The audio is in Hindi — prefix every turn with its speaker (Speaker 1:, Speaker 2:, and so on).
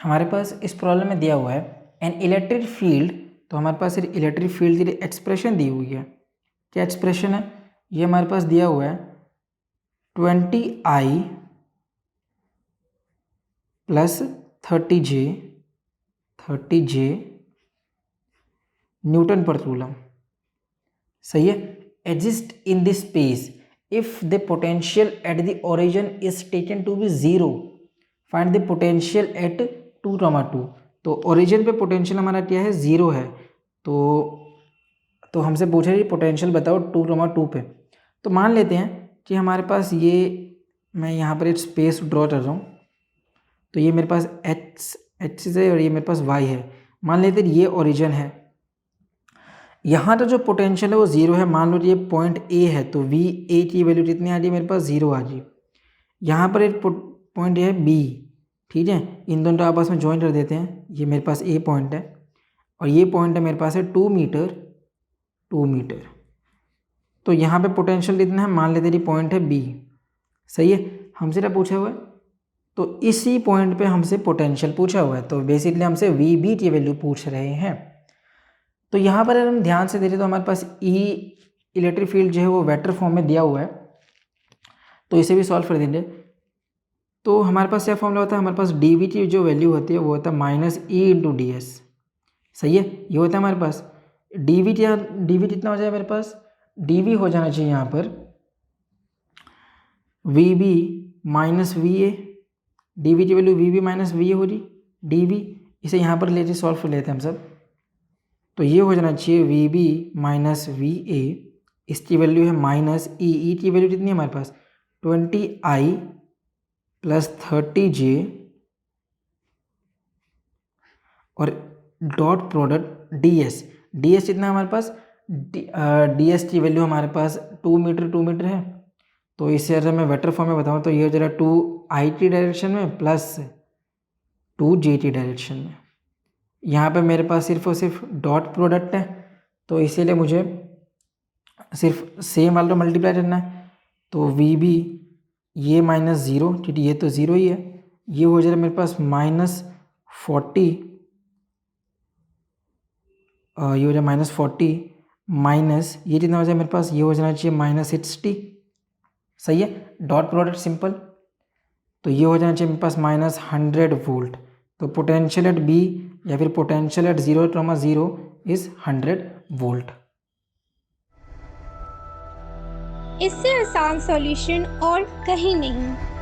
Speaker 1: हमारे पास इस प्रॉब्लम में दिया हुआ है एन इलेक्ट्रिक फील्ड, तो हमारे पास इलेक्ट्रिक फील्ड की एक्सप्रेशन दी हुई है। क्या एक्सप्रेशन है? ये हमारे पास दिया हुआ है 20I प्लस 30J न्यूटन पर कूलम। सही है। Exist in this space if the potential at the origin is taken to be zero, find the potential at 2, 2। तो ओरिजिन पे पोटेंशियल हमारा क्या है? जीरो है। तो हमसे पूछा जी पोटेंशियल बताओ 2, 2 पे। तो मान लेते हैं कि हमारे पास ये, मैं यहाँ पर एक स्पेस ड्रॉ कर रहा हूँ, तो ये मेरे पास एक्स है और ये मेरे पास वाई है। मान लेते हैं ये ओरिजिन है, यहाँ का जो पोटेंशियल है वो जीरो है। मान लो ये पॉइंट ए है, तो वी ए की वैल्यू कितनी आ रही है मेरे पास? जीरो आ रही। यहाँ पर एक पॉइंट है बी, ठीक है, इन दोनों को आपस में ज्वाइन कर देते हैं। ये मेरे पास ए पॉइंट है और ये पॉइंट है मेरे पास है 2 मीटर। तो यहाँ पे पोटेंशियल कितना है? मान लेते हैं पॉइंट है बी। सही है। हमसे क्या पूछा हुआ है? तो इसी पॉइंट पे हमसे पोटेंशियल पूछा हुआ है, तो बेसिकली हमसे वी बी की वैल्यू पूछ रहे हैं। तो यहाँ पर अगर हम ध्यान से देखें तो हमारे पास ई इलेक्ट्रिक फील्ड जो है वो वेक्टर फॉर्म में दिया हुआ है, तो इसे भी सॉल्व कर देंगे। तो हमारे पास क्या फॉर्मूला होता है? हमारे पास डी वी की जो वैल्यू होती है वो होता है minus E into D S. सही है। ये होता है हमारे पास डी वी कितना हो जाए मेरे पास? डी वी हो जाना चाहिए यहाँ पर V B minus V A. D V की value V B minus V A हो रही, डी वी। इसे यहाँ पर लेते सॉल्व कर लेते हैं हम सब। तो ये हो जाना चाहिए V B minus V A, इसकी वैल्यू है माइनस ई की वैल्यू कितनी है हमारे पास? 20I प्लस 30J और डॉट प्रोडक्ट डी एस कितना है हमारे पास? डी एस की वैल्यू हमारे पास 2 मीटर है। तो इसे अगर मैं वेक्टर फॉर्म में बताऊँ तो ये हो जाएगा 2I की डायरेक्शन में प्लस 2J की डायरेक्शन में। यहाँ पे मेरे पास सिर्फ और सिर्फ डॉट प्रोडक्ट है, तो इसीलिए मुझे सिर्फ सेम वाला मल्टीप्लाई करना है। तो वी बी ये माइनस ज़ीरो, क्योंकि ये तो ज़ीरो ही है, ये हो जाएगा मेरे पास -40, ये हो जाए -40 माइनस ये कितना हो जाए मेरे पास? ये हो जाना चाहिए -60। सही है। डॉट प्रोडक्ट सिंपल, तो ये हो जाना चाहिए मेरे पास -100 वोल्ट। तो पोटेंशियल एट बी या फिर पोटेंशियल एट 0, 0 इज 100 वोल्ट।
Speaker 2: इससे आसान सॉल्यूशन और कहीं नहीं।